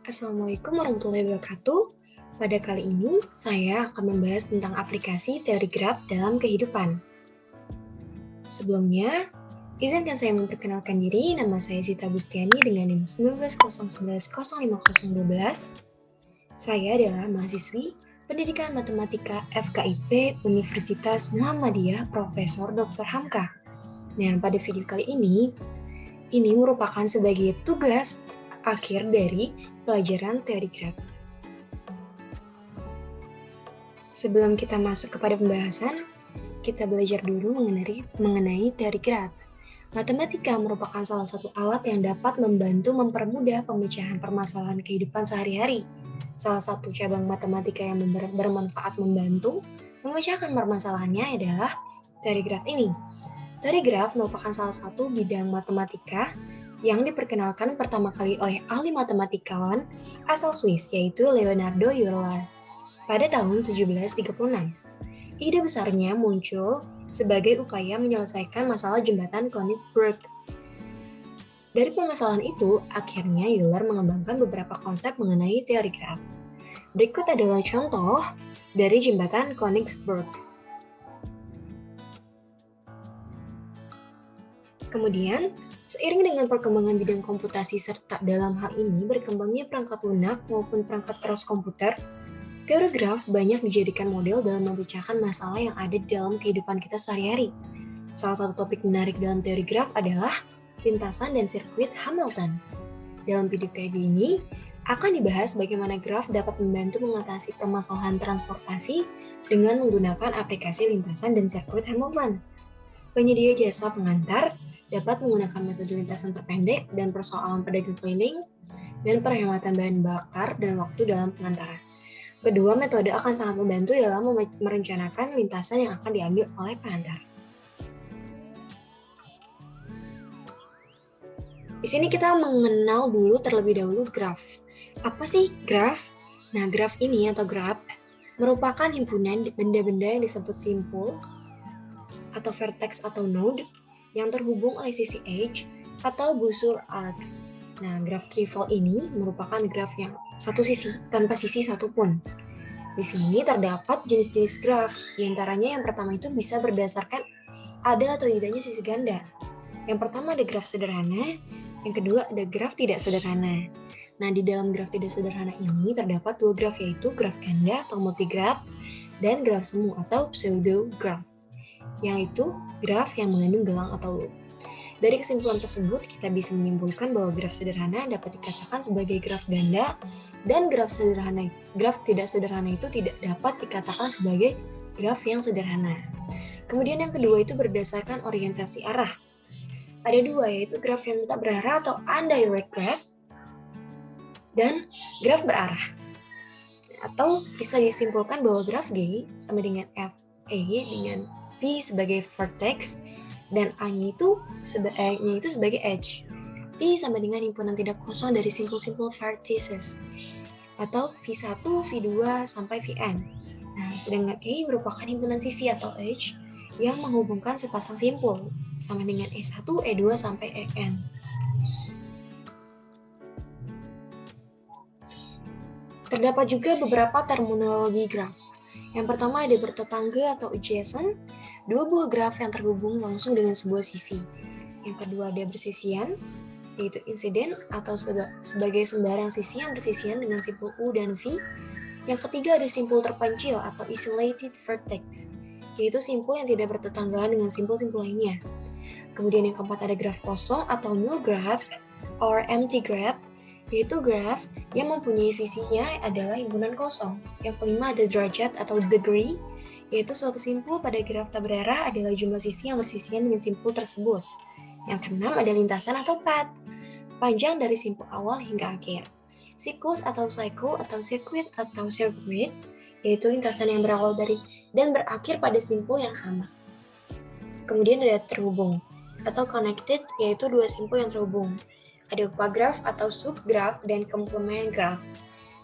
Assalamualaikum warahmatullahi wabarakatuh. Pada kali ini, saya akan membahas tentang aplikasi teori graf dalam kehidupan. Sebelumnya, izinkan saya memperkenalkan diri. Nama saya Sita Bustiani dengan NIM 1901105012. Saya adalah mahasiswi Pendidikan Matematika FKIP Universitas Muhammadiyah Profesor Dr. Hamka. Nah, pada video kali ini merupakan sebagai tugas akhir dari pelajaran teori graf. Sebelum kita masuk kepada pembahasan, kita belajar dulu mengenai teori graf. Matematika merupakan salah satu alat yang dapat membantu mempermudah pemecahan permasalahan kehidupan sehari-hari. Salah satu cabang matematika yang bermanfaat membantu memecahkan permasalahannya adalah teori graf ini. Teori graf merupakan salah satu bidang matematika yang diperkenalkan pertama kali oleh ahli matematikawan asal Swiss, yaitu Leonardo Euler pada tahun 1736. Ide besarnya muncul sebagai upaya menyelesaikan masalah jembatan Königsberg. Dari permasalahan itu, akhirnya Euler mengembangkan beberapa konsep mengenai teori graf. Berikut adalah contoh dari jembatan Königsberg. Kemudian, seiring dengan perkembangan bidang komputasi serta dalam hal ini berkembangnya perangkat lunak maupun perangkat keras komputer, teori graf banyak dijadikan model dalam memecahkan masalah yang ada di dalam kehidupan kita sehari-hari. Salah satu topik menarik dalam teori graf adalah lintasan dan sirkuit Hamilton. Dalam video kali ini, akan dibahas bagaimana graf dapat membantu mengatasi permasalahan transportasi dengan menggunakan aplikasi lintasan dan sirkuit Hamilton. Penyedia jasa pengantar dapat menggunakan metode lintasan terpendek dan persoalan pedagang keliling dan perhematan bahan bakar dan waktu dalam pengantaran. Kedua metode akan sangat membantu dalam merencanakan lintasan yang akan diambil oleh pengantar. Di sini kita mengenal dulu terlebih dahulu graf. Apa sih graf? Nah, graf ini atau graf merupakan himpunan benda-benda yang disebut simpul atau vertex atau node yang terhubung oleh sisi edge atau busur arc. Nah, graf trivial ini merupakan graf yang satu sisi tanpa sisi satupun. Di sini terdapat jenis-jenis graf, diantaranya yang pertama itu bisa berdasarkan ada atau tidaknya sisi ganda. Yang pertama ada graf sederhana, yang kedua ada graf tidak sederhana. Nah, di dalam graf tidak sederhana ini terdapat dua graf, yaitu graf ganda atau multigraf dan graf semu atau pseudograf, yaitu graf yang mengandung gelang atau loop. Dari kesimpulan tersebut, kita bisa menyimpulkan bahwa graf sederhana dapat dikatakan sebagai graf ganda dan graf tidak sederhana itu tidak dapat dikatakan sebagai graf yang sederhana. Kemudian yang kedua itu berdasarkan orientasi arah. Ada dua, yaitu graf yang tak berarah atau undirect graph dan graf berarah. Atau bisa disimpulkan bahwa graf G sama dengan FE dengan P sebagai vertex dan A-nya itu sebagai edge. V sama dengan himpunan tidak kosong dari simpul-simpul vertices atau V1, V2 sampai Vn. Nah, sedangkan E merupakan himpunan sisi atau edge yang menghubungkan sepasang simpul sama dengan E1, E2 sampai En. Terdapat juga beberapa terminologi graf. Yang pertama ada bertetangga atau adjacent, dua buah graf yang terhubung langsung dengan sebuah sisi. Yang kedua ada bersisian, yaitu insiden atau sebagai sembarang sisi yang bersisian dengan simpul U dan V. Yang ketiga ada simpul terpencil atau isolated vertex, yaitu simpul yang tidak bertetanggaan dengan simpul-simpul lainnya. Kemudian yang keempat ada graf kosong atau null graph or empty graph, yaitu graf yang mempunyai sisinya adalah himpunan kosong. Yang kelima ada derajat atau degree, yaitu suatu simpul pada graf tak berarah adalah jumlah sisi yang bersisian dengan simpul tersebut. Yang keenam ada lintasan atau path, panjang dari simpul awal hingga akhir. Siklus atau cycle atau circuit, yaitu lintasan yang berawal dari dan berakhir pada simpul yang sama. Kemudian ada terhubung atau connected, yaitu dua simpul yang terhubung. Ada upagraf atau subgraf dan complement graph.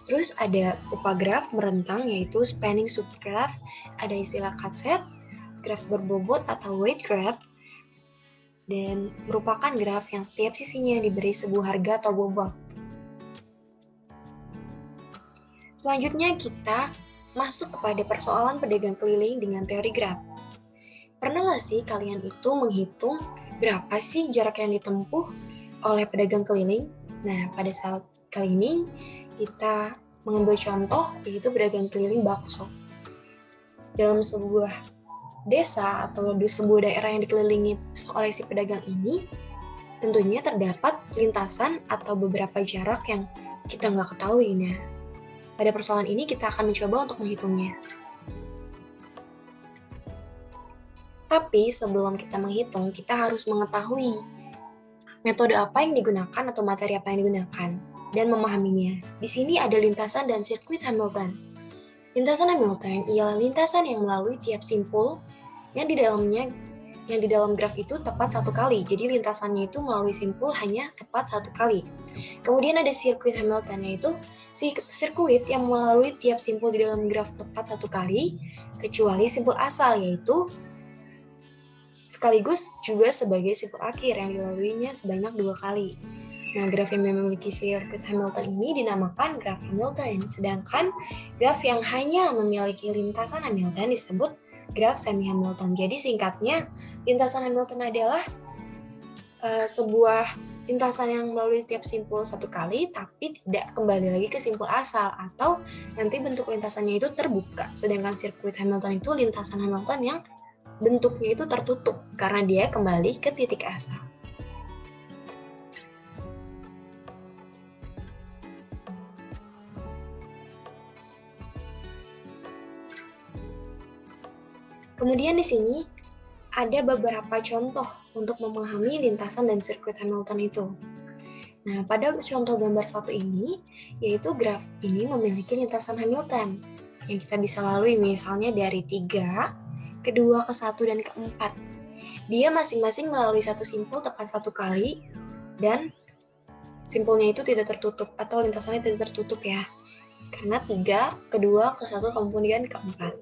Terus ada upagraf merentang yaitu spanning subgraph, ada istilah cut-set, graf berbobot atau weight graph, dan merupakan graf yang setiap sisinya diberi sebuah harga atau bobot. Selanjutnya kita masuk kepada persoalan pedagang keliling dengan teori graf. Pernah nggak sih kalian itu menghitung berapa sih jarak yang ditempuh oleh pedagang keliling? Nah, pada saat kali ini kita mengambil contoh yaitu pedagang keliling bakso. Dalam sebuah desa atau di sebuah daerah yang dikelilingi oleh si pedagang ini, tentunya terdapat lintasan atau beberapa jarak yang kita nggak ketahui. Nah, pada persoalan ini kita akan mencoba untuk menghitungnya. Tapi sebelum kita menghitung, kita harus mengetahui metode apa yang digunakan atau materi apa yang digunakan dan memahaminya. Di sini ada lintasan dan sirkuit Hamilton. Lintasan Hamilton ialah lintasan yang melalui tiap simpul yang di dalam graf itu tepat satu kali. Jadi lintasannya itu melalui simpul hanya tepat satu kali. Kemudian ada sirkuit Hamilton, yaitu sirkuit yang melalui tiap simpul di dalam graf tepat satu kali, kecuali simpul asal, yaitu sekaligus juga sebagai simpul akhir yang dilaluinya sebanyak 2 kali. Nah, graf yang memiliki sirkuit Hamilton ini dinamakan graf Hamilton, sedangkan graf yang hanya memiliki lintasan Hamilton disebut graf semi-Hamilton. Jadi singkatnya, lintasan Hamilton adalah sebuah lintasan yang melalui setiap simpul satu kali, tapi tidak kembali lagi ke simpul asal, atau nanti bentuk lintasannya itu terbuka. Sedangkan sirkuit Hamilton itu lintasan Hamilton yang bentuknya itu tertutup, karena dia kembali ke titik asal. Kemudian di sini ada beberapa contoh untuk memahami lintasan dan sirkuit Hamilton itu. Nah, pada contoh gambar 1 ini, yaitu graf ini memiliki lintasan Hamilton yang kita bisa lalui misalnya dari 3, ke 2, ke 1, dan ke 4. Dia masing-masing melalui satu simpul tepat satu kali, dan simpulnya itu tidak tertutup, atau lintasannya tidak tertutup ya. Karena 3, ke 2, ke 1, kemudian ke 4.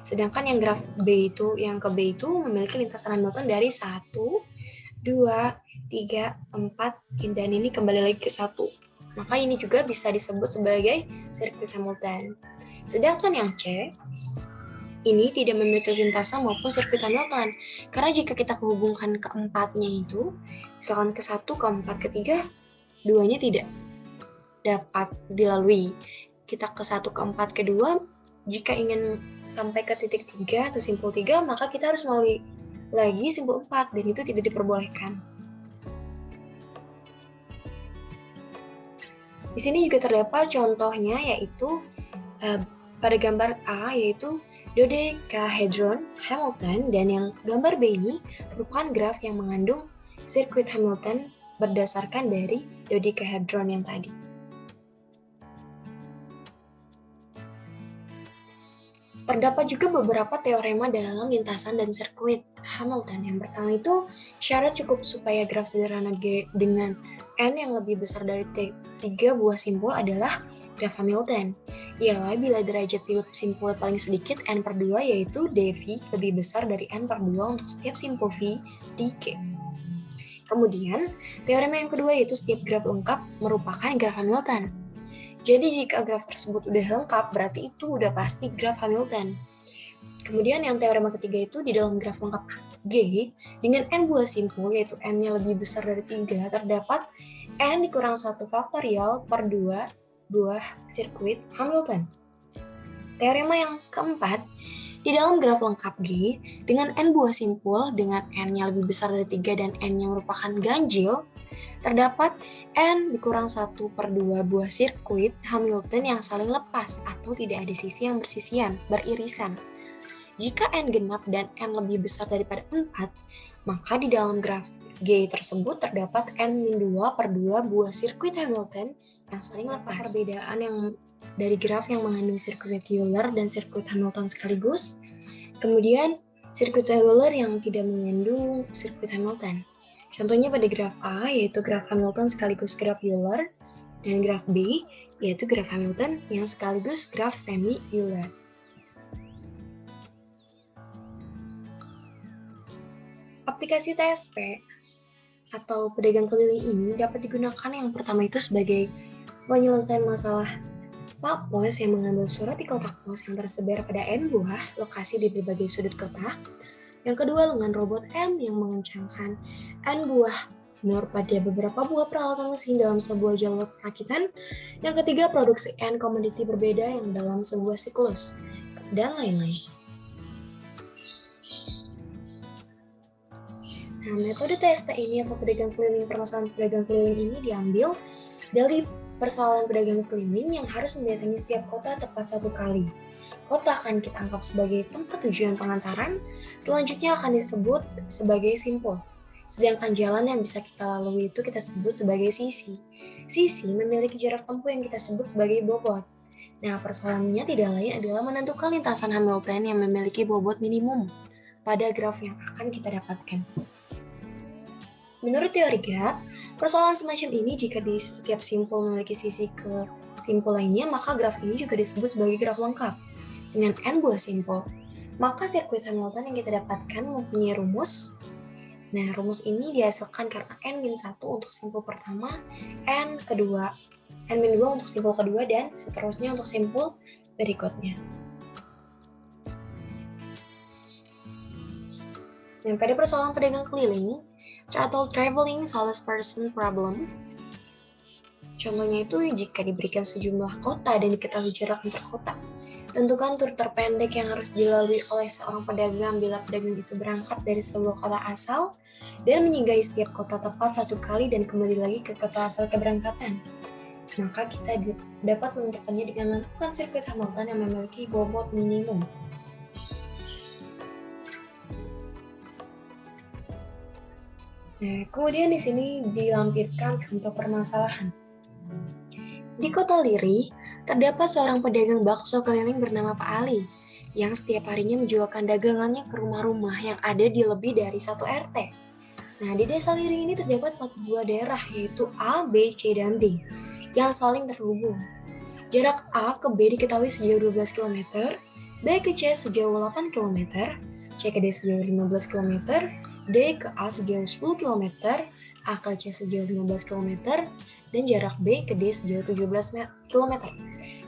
Sedangkan yang graf B itu, yang ke B itu memiliki lintasan Hamilton dari 1, 2, 3, 4, dan ini kembali lagi ke 1. Maka ini juga bisa disebut sebagai sirkuit Hamilton. Sedangkan yang C, ini tidak memiliki lintasan maupun sirkuit Hamilton. Karena jika kita menghubungkan keempatnya itu, misalkan ke 1, ke 4, ke 3, duanya tidak dapat dilalui. Kita ke 1, ke 4, ke 2, jika ingin sampai ke titik 3 atau simpul 3, maka kita harus melalui lagi simpul 4, dan itu tidak diperbolehkan. Di sini juga terdapat contohnya, yaitu pada gambar A, yaitu dodecahedron Hamilton, dan yang gambar B ini merupakan graf yang mengandung sirkuit Hamilton berdasarkan dari dodecahedron yang tadi. Terdapat juga beberapa teorema dalam lintasan dan sirkuit Hamilton. Yang pertama itu, syarat cukup supaya graf sederhana G dengan N yang lebih besar dari 3 buah simpul adalah graf Hamilton. Ialah bila derajat tiup simpul paling sedikit N/2, yaitu dV lebih besar dari N/2 untuk setiap simpul V di G. Kemudian, teorema yang kedua yaitu setiap graf lengkap merupakan graf Hamilton. Jadi jika graf tersebut udah lengkap, berarti itu udah pasti graf Hamilton. Kemudian yang teorema ketiga itu di dalam graf lengkap G, dengan N buah simpul, yaitu N-nya lebih besar dari 3, terdapat N dikurang 1 faktorial per 2 buah sirkuit Hamilton. Teorema yang keempat, di dalam graf lengkap G, dengan N buah simpul, dengan N-nya lebih besar dari 3 dan N-nya merupakan ganjil, terdapat N dikurang 1 per 2 buah sirkuit Hamilton yang saling lepas atau tidak ada sisi yang beririsan. Jika N genap dan N lebih besar daripada 4, maka di dalam graf G tersebut terdapat N-2 per 2 buah sirkuit Hamilton yang saling lepas. Perbedaan yang dari graf yang mengandung sirkuit Euler dan sirkuit Hamilton sekaligus, kemudian sirkuit Euler yang tidak mengandung sirkuit Hamilton. Contohnya pada graf A, yaitu graf Hamilton sekaligus graf Euler, Dan graf B yaitu graf Hamilton yang sekaligus graf semi-Euler. Aplikasi TSP atau pedagang keliling ini dapat digunakan yang pertama itu sebagai penyelesaian masalah Pak Pos yang mengambil surat di kotak pos yang tersebar pada N buah lokasi di berbagai sudut kota. Yang kedua dengan robot M yang mengencangkan N buah nur pada beberapa buah peralatan mesin dalam sebuah jalur perakitan. Yang ketiga produksi N komoditi berbeda yang dalam sebuah siklus, dan lain-lain. Nah, metode TSP ini atau permasalahan pedagang keliling ini diambil dari persoalan pedagang keliling yang harus mendatangi setiap kota tepat satu kali. Kota akan kita anggap sebagai tempat tujuan pengantaran, selanjutnya akan disebut sebagai simpul. Sedangkan jalan yang bisa kita lalui itu kita sebut sebagai sisi. Sisi memiliki jarak tempuh yang kita sebut sebagai bobot. Nah, persoalannya tidak lain adalah menentukan lintasan Hamilton yang memiliki bobot minimum pada graf yang akan kita dapatkan. Menurut teori graf, persoalan semacam ini jika di setiap simpul memiliki sisi ke simpul lainnya, maka graf ini juga disebut sebagai graf lengkap dengan n buah simpul. Maka sirkuit Hamilton yang kita dapatkan mempunyai rumus. Nah, rumus ini dihasilkan karena n-1 untuk simpul pertama, n-2 untuk simpul kedua, dan seterusnya untuk simpul berikutnya. Nah, pada persoalan pedagang keliling, atau traveling salesperson problem. Contohnya itu jika diberikan sejumlah kota dan diketahui jarak antar kota. Tentukan tur terpendek yang harus dilalui oleh seorang pedagang bila pedagang itu berangkat dari sebuah kota asal dan menyinggahi setiap kota tepat satu kali dan kembali lagi ke kota asal keberangkatan. Maka kita dapat menentukannya dengan menentukan sirkuit Hamilton yang memiliki bobot minimum. Nah, kemudian di sini dilampirkan contoh permasalahan. Di kota Liri, terdapat seorang pedagang bakso keliling bernama Pak Ali, yang setiap harinya menjualkan dagangannya ke rumah-rumah yang ada di lebih dari satu RT. Nah, di desa Liri ini terdapat 4 buah daerah, yaitu A, B, C, dan D, yang saling terhubung. Jarak A ke B diketahui sejauh 12 km, B ke C sejauh 8 km, C ke D sejauh 15 km, D ke A sejauh 10 km, A ke C sejauh 15 km, dan jarak B ke D sejauh 17 km.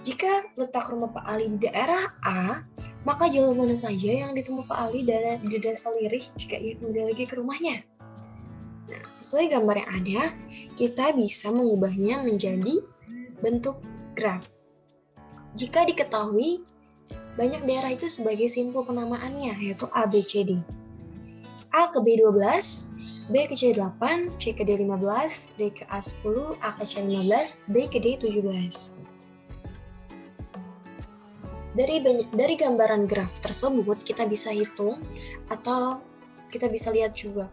Jika letak rumah Pak Ali di daerah A, maka jalur mana saja yang ditempuh Pak Ali di desa Lirih jika ia kembali lagi ke rumahnya? Nah, sesuai gambar yang ada, kita bisa mengubahnya menjadi bentuk graf. Jika diketahui banyak daerah itu sebagai simpul penamaannya, yaitu A, B, C, D. A ke B 12, B ke C 8, C ke D 15, D ke A 10, A ke C 15, B ke D 17. Dari gambaran graf tersebut kita bisa hitung atau kita bisa lihat juga.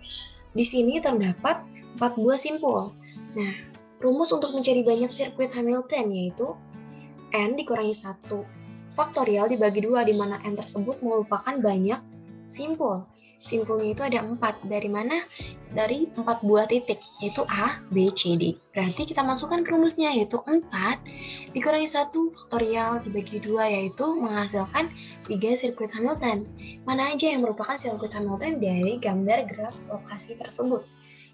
Di sini terdapat 4 buah simpul. Nah, rumus untuk mencari banyak sirkuit Hamilton yaitu N dikurangi 1 faktorial dibagi 2, di mana N tersebut merupakan banyak simpul. Simpulnya itu ada 4. Dari mana? Dari 4 buah titik, yaitu A, B, C, D. Berarti kita masukkan ke rumusnya, yaitu 4 dikurangi 1 faktorial dibagi 2, yaitu menghasilkan 3 sirkuit Hamilton. Mana aja yang merupakan sirkuit Hamilton dari gambar graf lokasi tersebut?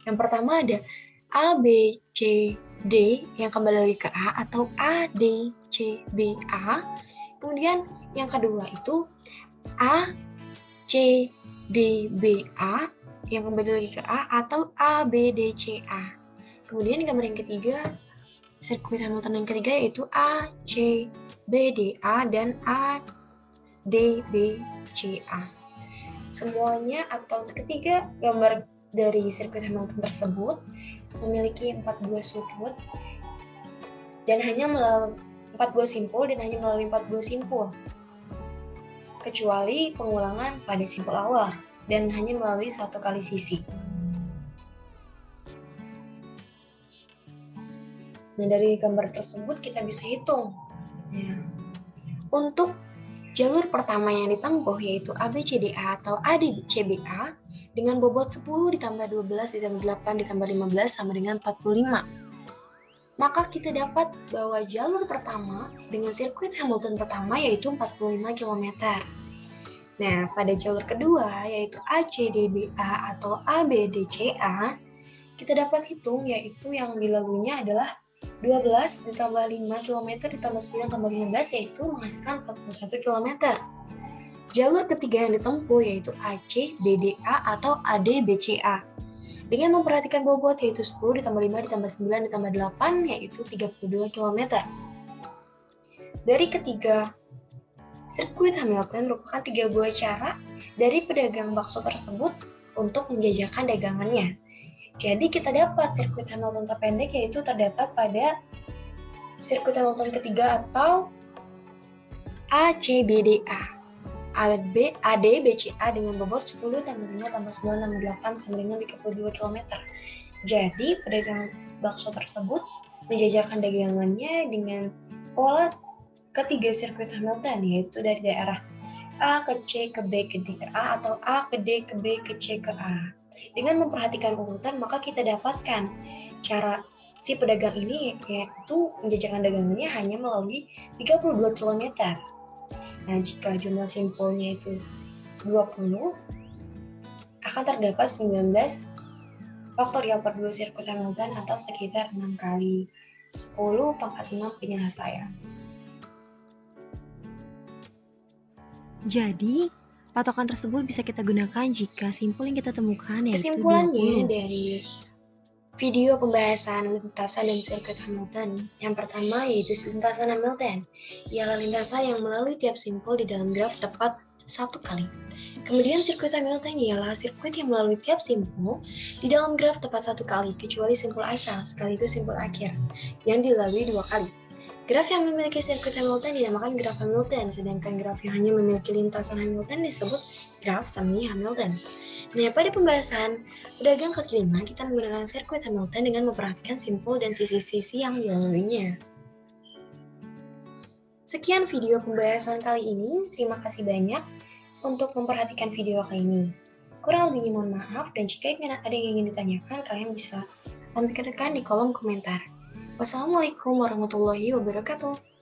Yang pertama ada A, B, C, D yang kembali lagi ke A, atau A, D, C, B, A. Kemudian yang kedua itu A, C, D, B, A yang kembali lagi ke A, atau A, B, D, C, A. Kemudian gambar yang ketiga, sirkuit Hamilton yang ketiga yaitu A, C, B, D, A, dan A, D, B, C, A. Semuanya atau ketiga gambar dari sirkuit Hamilton tersebut memiliki 4 buah sudut dan hanya melalui 4 buah simpul dan hanya melalui 4 buah simpul, kecuali pengulangan pada simpul awal dan hanya melalui 1 kali sisi. Nah, dari gambar tersebut kita bisa hitung. Nah, untuk jalur pertama yang ditempuh yaitu ABCDA atau ADCBA dengan bobot 10 ditambah 12 ditambah 8 ditambah 15 sama dengan 45. maka kita dapat bahwa jalur pertama dengan sirkuit Hamilton pertama yaitu 45 km. Nah, pada jalur kedua yaitu ACDBA atau ABDCA, kita dapat hitung yaitu yang dilaluinya adalah 12 ditambah 5 km ditambah 9 tambah 15 yaitu menghasilkan 41 km. Jalur ketiga yang ditempuh yaitu ACBDA atau ADBCA. Dengan memperhatikan bobot yaitu 10 ditambah 5 ditambah 9 ditambah 8 yaitu 32 km. Dari ketiga sirkuit Hamilton merupakan 3 buah cara dari pedagang bakso tersebut untuk menjajakan dagangannya. Jadi kita dapat sirkuit Hamilton terpendek yaitu terdapat pada sirkuit Hamilton ketiga atau ACBDA. ADBCA dengan bobot 10 tambah 5 tambah 9 tambah 8 sama dengan 32 km. Jadi pedagang bakso tersebut menjajakan dagangannya dengan pola ketiga sirkuit Hamilton yaitu dari daerah A ke C ke B ke D ke A atau A ke D ke B ke C ke A. Dengan memperhatikan urutan maka kita dapatkan cara si pedagang ini yaitu menjajakan dagangannya hanya melalui 32 km. Nah, jika jumlah simpulnya itu 20, akan terdapat 19 faktorial per 2 sirkuit Hamilton atau sekitar 6 kali 10 pangkat 6 penyelesaian. Jadi, patokan tersebut bisa kita gunakan jika simpul yang kita temukan yaitu Kesimpulannya 20. dari video pembahasan lintasan dan sirkuit Hamilton. Yang pertama yaitu lintasan Hamilton. Ialah lintasan yang melalui tiap simpul di dalam graf tepat 1 kali. Kemudian sirkuit Hamilton ialah sirkuit yang melalui tiap simpul di dalam graf tepat 1 kali, kecuali simpul asal sekaligus simpul akhir yang dilalui 2 kali. Graf yang memiliki sirkuit Hamilton dinamakan graf Hamilton, sedangkan graf yang hanya memiliki lintasan Hamilton disebut graf semi Hamilton. Nah, pada pembahasan pedagang kaki lima, kita menggunakan sirkuit Hamilton dengan memperhatikan simpul dan sisi-sisi yang dilaluinya. Sekian video pembahasan kali ini. Terima kasih banyak untuk memperhatikan video kali ini. Kurang lebihnya mohon maaf, dan jika ada yang ingin ditanyakan, kalian bisa sampaikan di kolom komentar. Wassalamualaikum warahmatullahi wabarakatuh.